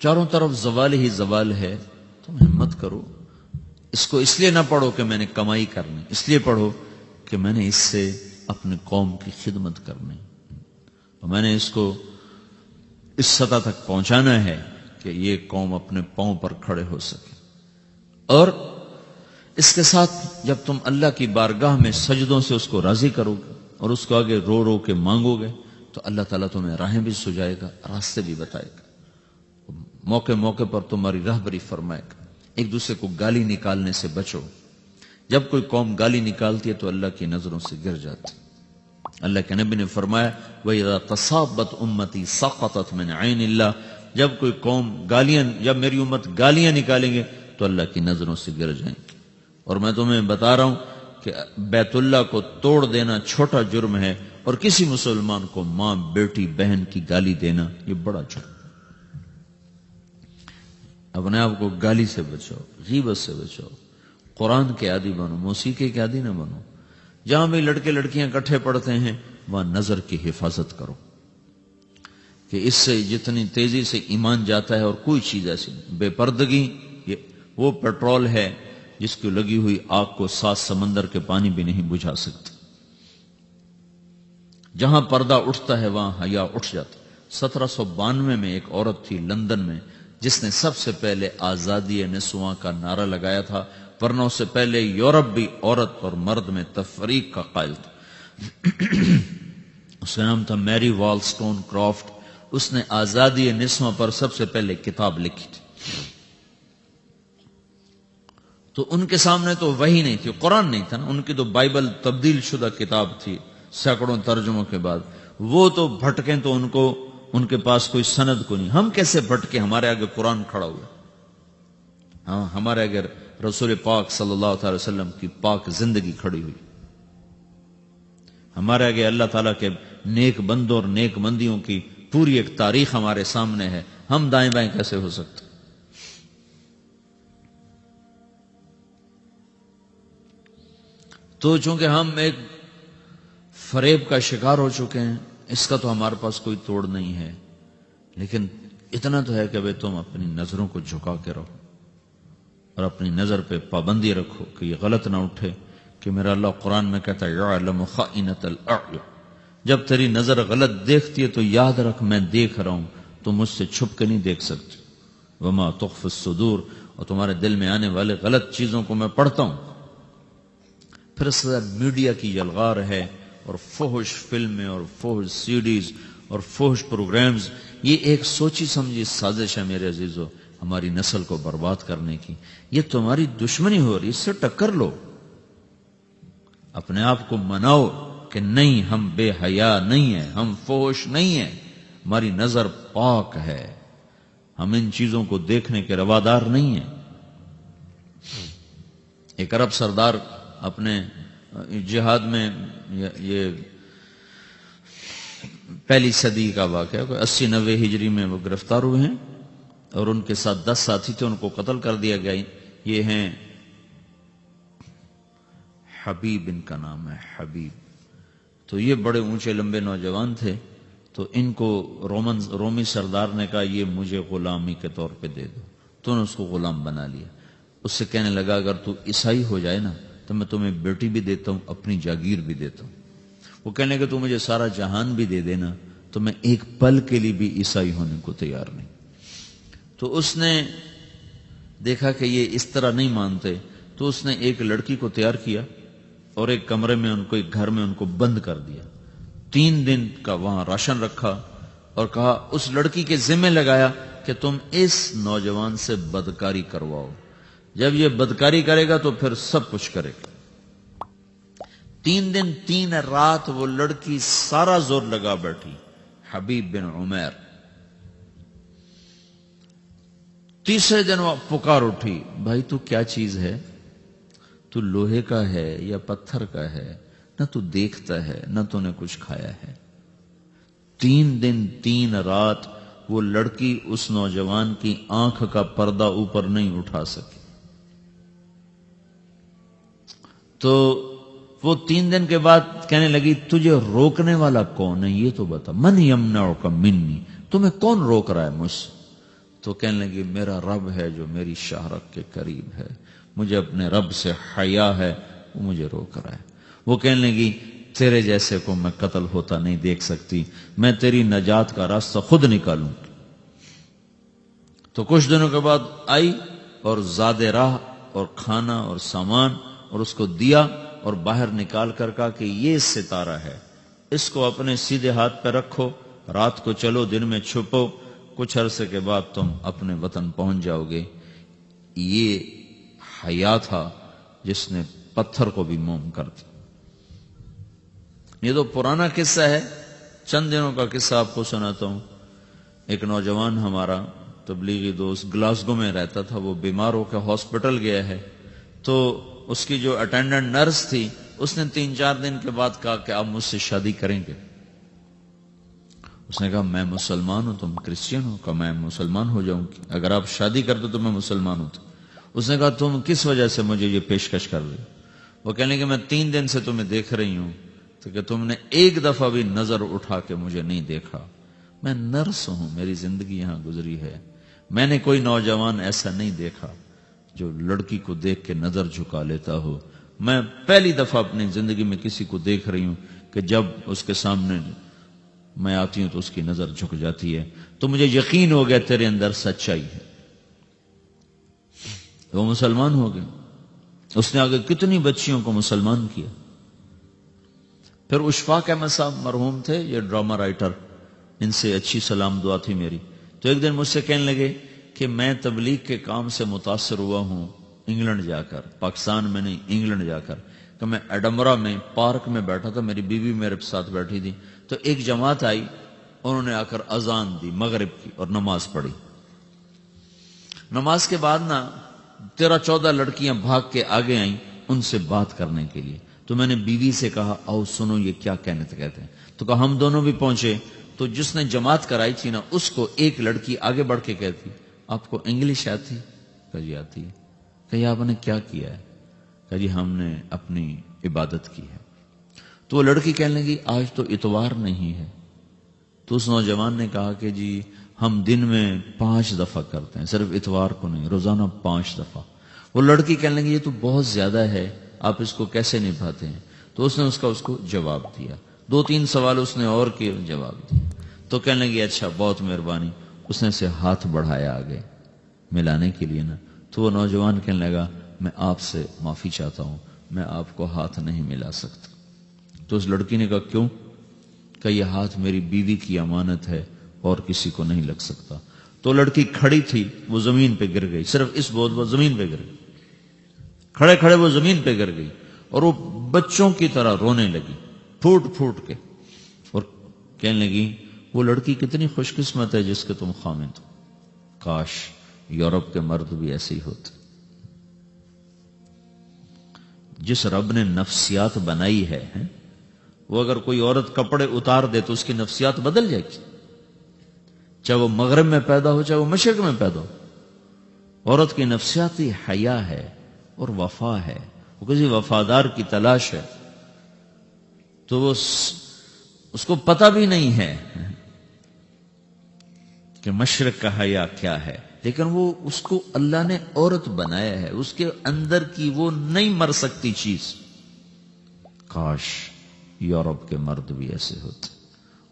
چاروں طرف زوال ہی زوال ہے، تم ہمت کرو، اس کو اس لیے نہ پڑھو کہ میں نے کمائی کرنی، اس لیے پڑھو کہ میں نے اس سے اپنی قوم کی خدمت کرنی، اور میں نے اس کو اس سطح تک پہنچانا ہے کہ یہ قوم اپنے پاؤں پر کھڑے ہو سکے۔ اور اس کے ساتھ جب تم اللہ کی بارگاہ میں سجدوں سے اس کو راضی کرو گے اور اس کو آگے رو رو کے مانگو گے تو اللہ تعالیٰ تمہیں راہیں بھی سجائے گا، راستے بھی بتائے گا، موقع موقع پر تمہاری رہبری فرمائے گا۔ ایک دوسرے کو گالی نکالنے سے بچو، جب کوئی قوم گالی نکالتی ہے تو اللہ کی نظروں سے گر جاتی۔ اللہ کے نبی نے فرمایا وَإِذَا تَصَابَتْ أُمَّتِي سَقَطَتْ مِنْ عَيْنِ اللَّهِ، جب کوئی قوم جب میری امت گالیاں نکالیں گے تو اللہ کی نظروں سے گر جائیں گے۔ اور میں تمہیں بتا رہا ہوں کہ بیت اللہ کو توڑ دینا چھوٹا جرم ہے، اور کسی مسلمان کو ماں بیٹی بہن کی گالی دینا یہ بڑا جرم۔ اپنے آپ کو گالی سے بچاؤ، غیبت سے بچاؤ، قرآن کے عادی بنو، موسیقی کے عادی نہ بنو۔ جہاں بھی لڑکے لڑکیاں اکٹھے پڑھتے ہیں وہاں نظر کی حفاظت کرو، کہ اس سے جتنی تیزی سے ایمان جاتا ہے اور کوئی چیز ایسی نہیں۔ بے پردگی یہ وہ پیٹرول ہے جس کی لگی ہوئی آگ کو 7 سمندر کے پانی بھی نہیں بجھا سکتے۔ جہاں پردہ اٹھتا ہے وہاں حیا اٹھ جاتا۔ 1792 میں ایک عورت تھی لندن میں جس نے سب سے پہلے آزادی نسواں کا نعرہ لگایا تھا، ورنہ اس سے پہلے یورپ بھی عورت اور مرد میں تفریق کا قائل تھا۔ اس کا نام تھا میری والسٹون کرافٹ۔ اس نے آزادی نسواں پر سب سے پہلے کتاب لکھی تھی۔ تو ان کے سامنے تو وحی نہیں تھی، قرآن نہیں تھا نا، ان کی تو بائبل تبدیل شدہ کتاب تھی سینکڑوں ترجموں کے بعد۔ وہ تو بھٹکیں تو ان کے پاس کوئی سند کو نہیں۔ ہم کیسے بھٹکے؟ ہمارے آگے قرآن کھڑا ہوا، ہاں ہمارے آگے رسول پاک صلی اللہ تعالی وسلم کی پاک زندگی کھڑی ہوئی، ہمارے آگے اللہ تعالیٰ کے نیک بندوں اور نیک بندیوں کی پوری ایک تاریخ ہمارے سامنے ہے۔ ہم دائیں بائیں کیسے ہو سکتے؟ تو چونکہ ہم ایک فریب کا شکار ہو چکے ہیں، اس کا تو ہمارے پاس کوئی توڑ نہیں ہے، لیکن اتنا تو ہے کہ بھئی تم اپنی نظروں کو جھکا کے رہو اور اپنی نظر پہ پابندی رکھو کہ یہ غلط نہ اٹھے، کہ میرا اللہ قرآن میں کہتا ہے یعلم خائنۃ الاعین، جب تیری نظر غلط دیکھتی ہے تو یاد رکھ میں دیکھ رہا ہوں، تو مجھ سے چھپ کے نہیں دیکھ سکتی، وما تخفی الصدور، اور تمہارے دل میں آنے والے غلط چیزوں کو میں پڑھتا ہوں۔ پھر اس کے بعد میڈیا کی یلغار ہے، اور فحش فلمیں اور فحش سیڈیز اور فحش پروگرامز، یہ ایک سوچی سمجھی سازش ہے میرے عزیزو ہماری نسل کو برباد کرنے کی۔ یہ تمہاری دشمنی ہو رہی، اس سے ٹکر لو، اپنے آپ کو مناؤ کہ نہیں ہم بے حیا نہیں ہیں، ہم فحش نہیں ہیں، ہماری نظر پاک ہے، ہم ان چیزوں کو دیکھنے کے روادار نہیں ہیں۔ ایک عرب سردار اپنے جہاد میں، یہ پہلی صدی کا واقعہ، کوئی 80-90 ہجری میں وہ گرفتار ہوئے ہیں، اور ان کے ساتھ 10 ساتھی تھے، ان کو قتل کر دیا گیا۔ یہ ہیں حبیب، ان کا نام ہے حبیب۔ تو یہ بڑے اونچے لمبے نوجوان تھے، تو ان کو رومی سردار نے کہا یہ مجھے غلامی کے طور پہ دے دو، تو نے اس کو غلام بنا لیا۔ اس سے کہنے لگا اگر تو عیسائی ہو جائے نا تو میں تمہیں بیٹی بھی دیتا ہوں، اپنی جاگیر بھی دیتا ہوں۔ وہ کہنے کہ تو مجھے سارا جہان بھی دے دینا تو میں ایک پل کے لیے بھی عیسائی ہونے کو تیار نہیں۔ تو اس نے دیکھا کہ یہ اس طرح نہیں مانتے، تو اس نے ایک لڑکی کو تیار کیا اور ایک کمرے میں ان کو، ایک گھر میں ان کو بند کر دیا، 3 دن کا وہاں راشن رکھا، اور کہا اس لڑکی کے ذمہ لگایا کہ تم اس نوجوان سے بدکاری کرواؤ، جب یہ بدکاری کرے گا تو پھر سب کچھ کرے گا۔ 3 دن 3 رات وہ لڑکی سارا زور لگا بیٹھی، حبیب بن عمیر۔ تیسرے دن وہ پکار اٹھی، بھائی تو کیا چیز ہے؟ تو لوہے کا ہے یا پتھر کا ہے؟ نہ تو دیکھتا ہے نہ تو نے کچھ کھایا ہے۔ 3 دن 3 رات وہ لڑکی اس نوجوان کی آنکھ کا پردہ اوپر نہیں اٹھا سکی۔ تو وہ 3 دن کے بعد کہنے لگی تجھے روکنے والا کون ہے یہ تو بتا، من یمنعک منی، تمہیں کون روک رہا ہے مجھ سے؟ تو کہنے لگی میرا رب ہے جو میری شہرک کے قریب ہے، مجھے اپنے رب سے حیا ہے، وہ مجھے روک رہا ہے۔ وہ کہنے لگی تیرے جیسے کو میں قتل ہوتا نہیں دیکھ سکتی، میں تیری نجات کا راستہ خود نکالوں۔ تو کچھ دنوں کے بعد آئی اور زاد راہ اور کھانا اور سامان اور اس کو دیا، اور باہر نکال کر کہا کہ یہ ستارہ ہے، اس کو اپنے سیدھے ہاتھ پہ رکھو، رات کو چلو دن میں چھپو، کچھ عرصے کے بعد تم اپنے وطن پہنچ جاؤ گے۔ یہ حیا تھا جس نے پتھر کو بھی موم کر دیا۔ یہ تو پرانا قصہ ہے، چند دنوں کا قصہ آپ کو سناتا ہوں۔ ایک نوجوان ہمارا تبلیغی دوست گلاسگو میں رہتا تھا، وہ بیمار ہو کے ہاسپٹل گیا ہے، تو اس کی جو اٹینڈنٹ نرس تھی اس نے 3-4 دن کے بعد کہا کہ آپ مجھ سے شادی کریں گے؟ اس نے کہا میں مسلمان ہوں، تم کرسچین ہو؟ کہا میں مسلمان ہو جاؤں گی، اگر آپ شادی کر دو تو میں مسلمان ہوں۔ اس نے کہا تم کس وجہ سے مجھے یہ پیشکش کر رہے ہو؟ وہ کہنے کہ میں 3 دن سے تمہیں دیکھ رہی ہوں، تو کہ تم نے ایک دفعہ بھی نظر اٹھا کے مجھے نہیں دیکھا، میں نرس ہوں، میری زندگی یہاں گزری ہے، میں نے کوئی نوجوان ایسا نہیں دیکھا جو لڑکی کو دیکھ کے نظر جھکا لیتا ہو، میں پہلی دفعہ اپنی زندگی میں کسی کو دیکھ رہی ہوں کہ جب اس کے سامنے میں آتی ہوں تو اس کی نظر جھک جاتی ہے، تو مجھے یقین ہو گیا تیرے اندر سچائی ہے۔ وہ مسلمان ہو گئے، اس نے آگے کتنی بچیوں کو مسلمان کیا۔ پھر اشفاق احمد صاحب مرحوم تھے، یہ ڈرامہ رائٹر، ان سے اچھی سلام دعا تھی میری، تو ایک دن مجھ سے کہنے لگے کہ میں تبلیغ کے کام سے متاثر ہوا ہوں انگلینڈ جا کر، پاکستان میں نہیں انگلینڈ جا کر، کہ میں ایڈمبرا میں پارک میں بیٹھا تھا، میری بیوی میرے ساتھ بیٹھی تھی، تو ایک جماعت آئی، انہوں نے آ کر اذان دی مغرب کی اور نماز پڑھی۔ نماز کے بعد نا 13-14 لڑکیاں بھاگ کے آگے آئیں ان سے بات کرنے کے لیے، تو میں نے بیوی سے کہا آؤ سنو یہ کیا کہتے ہیں، تو کہا ہم دونوں بھی پہنچے، تو جس نے جماعت کرائی تھی نا اس کو ایک لڑکی آگے بڑھ کے کہتی آپ کو انگلش آتی؟ کہا جی آتی ہے۔ کہ آپ نے کیا کیا ہے؟ کہ جی ہم نے اپنی عبادت کی ہے۔ تو وہ لڑکی کہنے لگی آج تو اتوار نہیں ہے، تو اس نوجوان نے کہا کہ جی ہم دن میں 5 دفعہ کرتے ہیں، صرف اتوار کو نہیں، روزانہ 5 دفعہ۔ وہ لڑکی کہنے لگی یہ تو بہت زیادہ ہے، آپ اس کو کیسے نبھاتے ہیں؟ تو اس نے اس کو جواب دیا، 2-3 سوال اس نے اور کیے، جواب دیا، تو کہنے لگی اچھا بہت مہربانی، اس نے سے ہاتھ بڑھایا آگے ملانے کے لیے نا، تو وہ نوجوان کہنے لگا میں آپ سے معافی چاہتا ہوں، میں آپ کو ہاتھ نہیں ملا سکتا۔ تو اس لڑکی نے کہا کیوں؟ کہ یہ ہاتھ میری بیوی کی امانت ہے اور کسی کو نہیں لگ سکتا۔ تو لڑکی کھڑی تھی، وہ زمین پہ گر گئی، صرف اس بول وہ زمین پہ گر گئی، کھڑے کھڑے وہ زمین پہ گر گئی، اور وہ بچوں کی طرح رونے لگی پھوٹ پھوٹ کے، اور کہنے لگی وہ لڑکی کتنی خوش قسمت ہے جس کے تم خامد ہو، کاش یورپ کے مرد بھی ایسے ہی ہوتے۔ جس رب نے نفسیات بنائی ہے وہ اگر کوئی عورت کپڑے اتار دے تو اس کی نفسیات بدل جائے گی، چاہے وہ مغرب میں پیدا ہو چاہے وہ مشرق میں پیدا ہو۔ عورت کی نفسیاتی حیا ہے اور وفا ہے، وہ کسی وفادار کی تلاش ہے، تو وہ اس کو پتہ بھی نہیں ہے کہ مشرق کا حیا کیا ہے، لیکن وہ اس کو اللہ نے عورت بنایا ہے، اس کے اندر کی وہ نہیں مر سکتی چیز۔ کاش یورپ کے مرد بھی ایسے ہوتے۔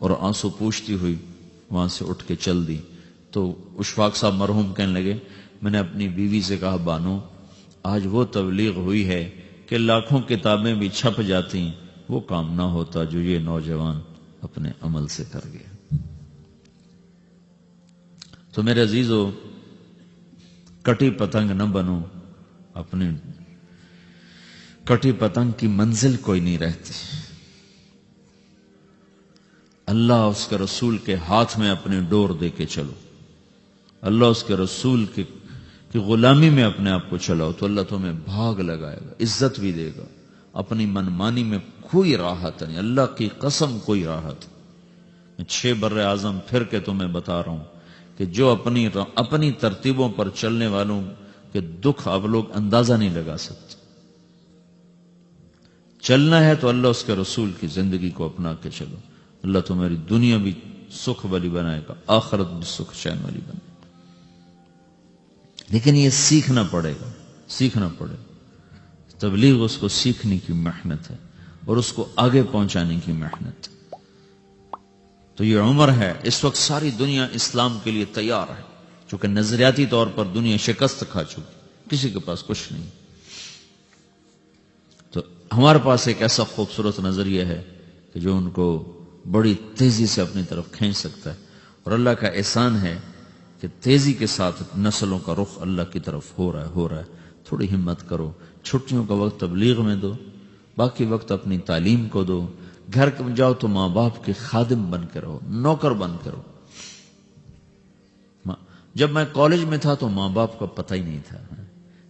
اور آنسو پوچھتی ہوئی وہاں سے اٹھ کے چل دی۔ تو اشفاق صاحب مرحوم کہنے لگے میں نے اپنی بیوی سے کہا بانو آج وہ تبلیغ ہوئی ہے کہ لاکھوں کتابیں بھی چھپ جاتی، وہ کام نہ ہوتا جو یہ نوجوان اپنے عمل سے کر گیا۔ تو میرے عزیزو کٹی پتنگ نہ بنو، اپنی کٹی پتنگ کی منزل کوئی نہیں رہتی۔ اللہ اس کے رسول کے ہاتھ میں اپنی ڈور دے کے چلو، اللہ اس کے رسول کی غلامی میں اپنے آپ کو چلاؤ تو اللہ تمہیں بھاگ لگائے گا، عزت بھی دے گا۔ اپنی منمانی میں کوئی راحت نہیں، اللہ کی قسم کوئی راحت۔ میں 6 بر اعظم پھر کے تمہیں بتا رہا ہوں کہ جو اپنی ترتیبوں پر چلنے والوں کے دکھ آپ لوگ اندازہ نہیں لگا سکتے۔ چلنا ہے تو اللہ اس کے رسول کی زندگی کو اپنا کے چلو، اللہ تمہاری دنیا بھی سکھ والی بنائے گا، آخرت بھی سکھ چین والی بنائے گا۔ لیکن یہ سیکھنا پڑے گا، سیکھنا پڑے گا۔ تبلیغ اس کو سیکھنے کی محنت ہے اور اس کو آگے پہنچانے کی محنت۔ تو یہ عمر ہے، اس وقت ساری دنیا اسلام کے لیے تیار ہے، چونکہ نظریاتی طور پر دنیا شکست کھا چکی، کسی کے پاس کچھ نہیں۔ تو ہمارے پاس ایک ایسا خوبصورت نظریہ ہے کہ جو ان کو بڑی تیزی سے اپنی طرف کھینچ سکتا ہے، اور اللہ کا احسان ہے کہ تیزی کے ساتھ نسلوں کا رخ اللہ کی طرف ہو رہا ہے۔ تھوڑی ہمت کرو، چھٹیوں کا وقت تبلیغ میں دو، باقی وقت اپنی تعلیم کو دو، گھر جاؤ تو ماں باپ کے خادم بن کے رہو، نوکر بن کے رہو۔ جب میں کالج میں تھا تو ماں باپ کا پتہ ہی نہیں تھا،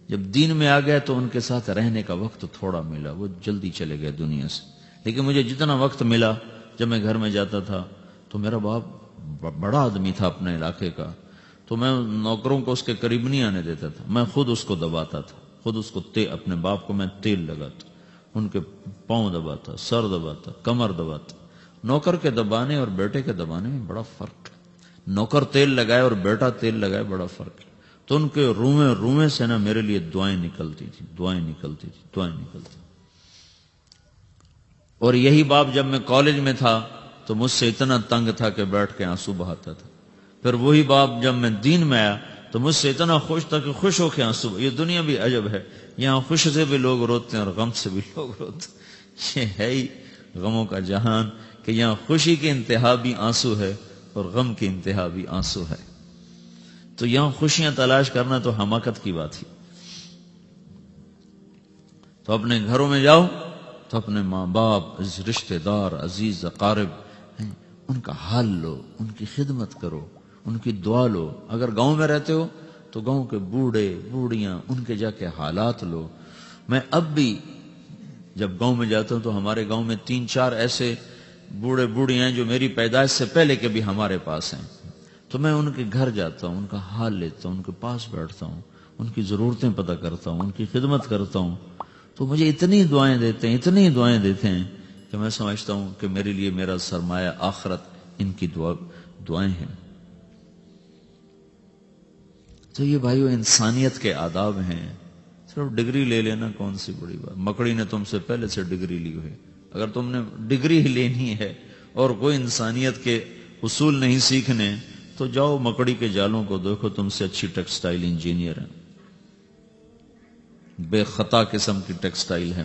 جب دین میں آ گئے تو ان کے ساتھ رہنے کا وقت تھوڑا ملا، وہ جلدی چلے گئے دنیا سے۔ لیکن مجھے جتنا وقت ملا جب میں گھر میں جاتا تھا تو میرا باپ بڑا آدمی تھا اپنے علاقے کا، تو میں نوکروں کو اس کے قریب نہیں آنے دیتا تھا، میں خود اس کو دباتا تھا، خود اس کو اپنے باپ کو میں تیل لگاتا، ان کے پاؤں دباتا، سر دباتا، کمر دباتا۔ نوکر کے دبانے اور بیٹے کے دبانے میں بڑا فرق ہے، نوکر تیل لگائے اور بیٹا تیل لگائے بڑا فرق ہے۔ تو ان کے رومے سے نا میرے لیے دعائیں نکلتی تھی، دعائیں نکلتی تھی، دعائیں نکلتی۔ اور یہی باپ جب میں کالج میں تھا تو مجھ سے اتنا تنگ تھا کہ بیٹھ کے آنسو بہاتا تھا، پھر وہی باپ جب میں دین میں آیا تو مجھ سے اتنا خوش تھا کہ خوش ہو کے آنسو۔ یہ دنیا بھی عجب ہے، یہاں خوش سے بھی لوگ روتے ہیں اور غم سے بھی لوگ روتے ہیں۔ یہ ہے ہی غموں کا جہان کہ یہاں خوشی کی انتہا بھی آنسو ہے اور غم کی انتہا بھی آنسو ہے۔ تو یہاں خوشیاں تلاش کرنا تو حماقت کی بات ہی۔ تو اپنے گھروں میں جاؤ تو اپنے ماں باپ، رشتہ دار، عزیز اقارب ہیں، ان کا حال لو، ان کی خدمت کرو، ان کی دعا لو۔ اگر گاؤں میں رہتے ہو تو گاؤں کے بوڑھے بوڑھیاں ان کے جا کے حالات لو۔ میں اب بھی جب گاؤں میں جاتا ہوں تو ہمارے گاؤں میں 3-4 ایسے بوڑھے بوڑھی ہیں جو میری پیدائش سے پہلے کے بھی ہمارے پاس ہیں، تو میں ان کے گھر جاتا ہوں، ان کا حال لیتا ہوں، ان کے پاس بیٹھتا ہوں، ان کی ضرورتیں پتہ کرتا ہوں، ان کی خدمت کرتا ہوں، تو مجھے اتنی دعائیں دیتے ہیں، اتنی دعائیں دیتے ہیں کہ میں سمجھتا ہوں کہ میرے لیے میرا سرمایہ آخرت ان کی دعائیں ہیں۔ تو یہ بھائیو انسانیت کے آداب ہیں۔ صرف ڈگری لے لینا کون سی بڑی بات، مکڑی نے تم سے پہلے سے ڈگری لی ہوئی۔ اگر تم نے ڈگری ہی لینی ہے اور کوئی انسانیت کے اصول نہیں سیکھنے تو جاؤ مکڑی کے جالوں کو دیکھو، تم سے اچھی ٹیکسٹائل انجینئر ہیں، بے خطا قسم کی ٹیکسٹائل ہے۔